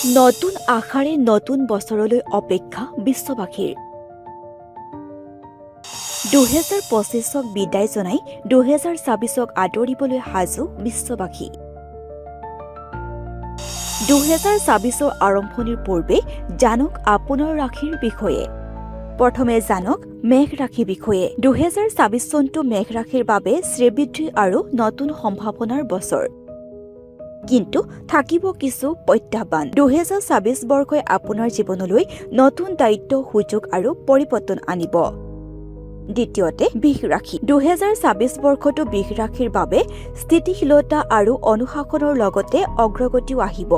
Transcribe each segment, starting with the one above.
নতুন আশাৰে নতুন বছৰলৈ অপেক্ষা বিশ্ববাসীৰ 2025ক বিদায় জনাই 2026ক আদৰিবলৈ সাজু বিশ্ববাসী। 2026ৰ আৰম্ভণিৰ পূৰ্বে জানক আপোনাৰ ৰাশিৰ বিষয়ে। প্ৰথমে জানক মেঘ ৰাশিৰ বিষয়ে। 2026 চনটো মেঘ ৰাশিৰ বাবে শ্ৰীবৃদ্ধি আৰু নতুন সম্ভাৱনাৰ বছৰ। কিন্তু থাকিব কিছু প্ৰত্যাহ্বান। 2026 বৰ্ষই আপোনাৰ জীৱনলৈ নতুন দায়িত্ব, সুযোগ আৰু পৰিৱৰ্তন আনিব। দ্বিতীয়তে বৃষ ৰাশি। 2026 বৰ্ষটো বৃষ ৰাশিৰ বাবে স্থিতিশীলতা আৰু অনুশাসনৰ লগতে অগ্ৰগতিও আহিব।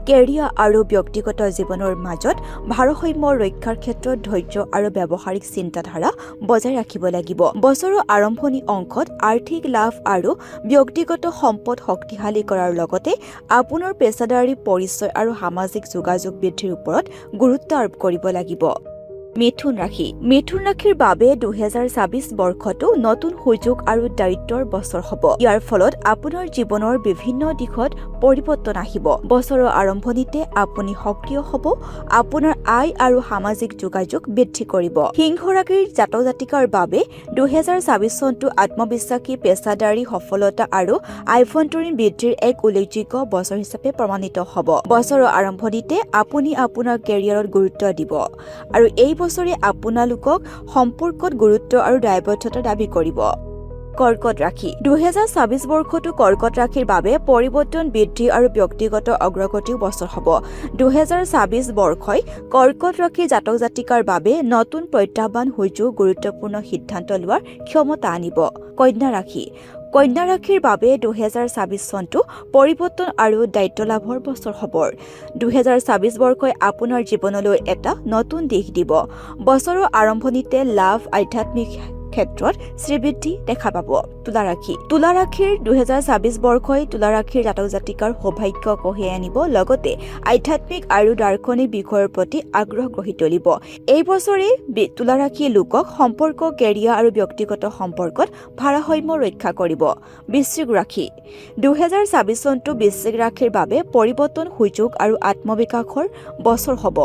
কেৰিয়াৰ আৰু ব্যক্তিগত জীৱনৰ মাজত ভাৰসাম্য ৰক্ষাৰ ক্ষেত্ৰত ধৈৰ্য আৰু ব্যৱহাৰিক চিন্তাধাৰা বজাই ৰাখিব লাগিব। বছৰৰ আৰম্ভণি অংশত আৰ্থিক লাভ আৰু ব্যক্তিগত সম্পদ শক্তিশালী কৰাৰ লগতে আপোনাৰ পেছাদাৰী পৰিচয় আৰু সামাজিক যোগাযোগ বৃদ্ধিৰ ওপৰত গুৰুত্ব আৰোপ কৰিব লাগিব। মিথুন ৰাশি। মিথুন ৰাশিৰ বাবে 2026 বৰ্ষটো নতুন সুযোগ আৰু দায়িত্বৰ বছৰ হ'ব। ইয়াৰ ফলত আপোনাৰ জীৱনৰ বিভিন্ন দিশত পৰিৱৰ্তন আহিব। বছৰৰ আৰম্ভণিতে আপুনি সক্ৰিয় হ'ব, আপোনাৰ আয় আৰু সামাজিক যোগাযোগ বৃদ্ধি কৰিব। সিংহ ৰাশিৰ জাতক জাতিকাৰ বাবে 2026 চনটো আত্মবিশ্বাসী, পেছাদাৰী সফলতা আৰু আভ্যন্তৰীণ বৃদ্ধিৰ এক উল্লেখযোগ্য বছৰ হিচাপে প্ৰমাণিত হ'ব। বছৰৰ আৰম্ভণিতে আপুনি আপোনাৰ কেৰিয়াৰত গুৰুত্ব দিব আৰু এই বছৰে আপোনালোকক সম্পৰ্কত গুৰুত্ব আৰু দায়বদ্ধতা দাবী কৰিব। কৰ্কট ৰাশি। 2026 বৰ্ষটো কৰ্কট ৰাশিৰ বাবে পৰিৱৰ্তন, বৃদ্ধি আৰু ব্যক্তিগত অগ্ৰগতিৰ বছৰ হ'ব। 2026 বৰ্ষই কৰ্কট ৰাশিৰ জাতক জাতিকাৰ বাবে নতুন প্ৰত্যাহ্বান, সুযোগ, গুৰুত্বপূৰ্ণ সিদ্ধান্ত লোৱাৰ ক্ষমতা আনিব। কন্যা ৰাশি। কন্যা ৰাশিৰ বাবে 2026 চনটো পৰিৱৰ্তন আৰু দায়িত্ব লাভৰ বছৰ হ'ব। 2026 বৰ্ষই আপোনাৰ জীৱনলৈ এটা নতুন দিশ দিব। বছৰৰ আৰম্ভণিতে লাভ, আধ্যাত্মিক ক্ষেত্ৰত শ্ৰীবৃদ্ধি দেখা পাব। তুলা ৰাশি। তুলা ৰাশিৰ 2026 বৰ্ষই তুলা ৰাশিৰ জাতক জাতিকাৰ সৌভাগ্য কঢ়িয়াই আনিব, লগতে আধ্যাত্মিক আৰু দাৰ্শনিক বিষয়ৰ প্ৰতি আগ্ৰহ গঢ়ি তুলিব। এই বছৰে তুলা ৰাশিৰ লোকক সম্পৰ্ক, কেৰিয়াৰ আৰু ব্যক্তিগত সম্পৰ্কত ভাৰসাম্য ৰক্ষা কৰিব। বৃশ্চিক ৰাশি। 2026 চনটো বৃশ্চিক ৰাশিৰ বাবে পৰিৱৰ্তন, সুযোগ আৰু আত্মবিকাশৰ বছৰ হ'ব।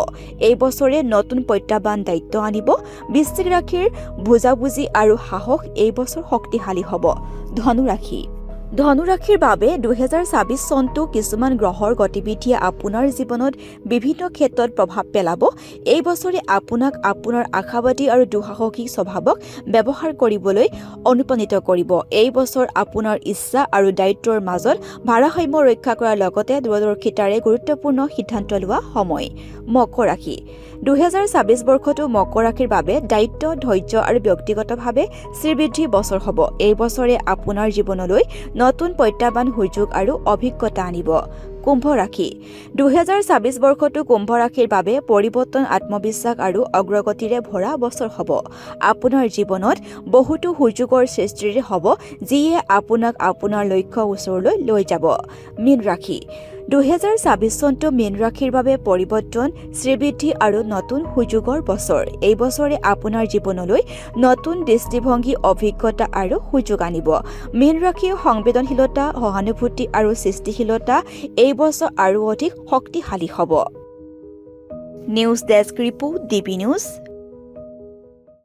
এই বছৰে নতুন প্ৰত্যাহ্বান, দায়িত্ব আনিব। বৃশ্চিক ৰাশিৰ বুজাবুজি আৰু সাহস এই বছৰ শক্তিশালী হ'ব। ধনু ৰাশি। ধনু ৰাশিৰ বাবে 2026 চনটো কিছুমান গ্ৰহৰ গতিবিধিয়ে আপোনাৰ জীৱনত বিভিন্ন ক্ষেত্ৰত প্ৰভাৱ পেলাব। এই বছৰে আপোনাক আপোনাৰ আশাবাদী আৰু দুঃসাহসিক স্বভাৱক ব্যৱহাৰ কৰিবলৈ অনুপ্ৰাণিত কৰিব। এই বছৰ আপোনাৰ ইচ্ছা আৰু দায়িত্বৰ মাজত ভাৰসাম্য ৰক্ষা কৰাৰ লগতে দূৰদৰ্শিতাৰে গুৰুত্বপূৰ্ণ সিদ্ধান্ত লোৱা সময়। মকৰ ৰাশি। 2026 বৰ্ষটো মকৰ ৰাশিৰ বাবে দায়িত্ব, ধৈৰ্য আৰু ব্যক্তিগতভাৱে শ্ৰীবৃদ্ধিৰ বছৰ হ'ব। এই বছৰে আপোনাৰ জীৱনলৈ নতুন প্ৰত্যাহ্বান, সুযোগ আৰু অভিজ্ঞতা আনিব। কুম্ভ ৰাশি। 2026 বৰ্ষটো কুম্ভ ৰাশিৰ বাবে পৰিৱৰ্তন, আত্মবিশ্বাস আৰু অগ্ৰগতিৰে ভৰা বছৰ হ'ব। আপোনাৰ জীৱনত বহুতো সুযোগৰ সৃষ্টি হ'ব, যিয়ে আপোনাক আপোনাৰ লক্ষ্যৰ ওচৰলৈ লৈ যাব। মীন ৰাশি। 2026 চনটো মীন ৰাশিৰ বাবে পৰিৱৰ্তন, শ্ৰীবৃদ্ধি আৰু নতুন সুযোগৰ বছৰ। এই বছৰে আপোনাৰ জীৱনলৈ নতুন দৃষ্টিভংগী, অভিজ্ঞতা আৰু সুযোগ আনিব। মীন ৰাশিৰ সংবেদনশীলতা, সহানুভূতি আৰু সৃষ্টিশীলতা এই বছৰ আৰু অধিক শক্তিশালী হ'ব। News desk report, DB news.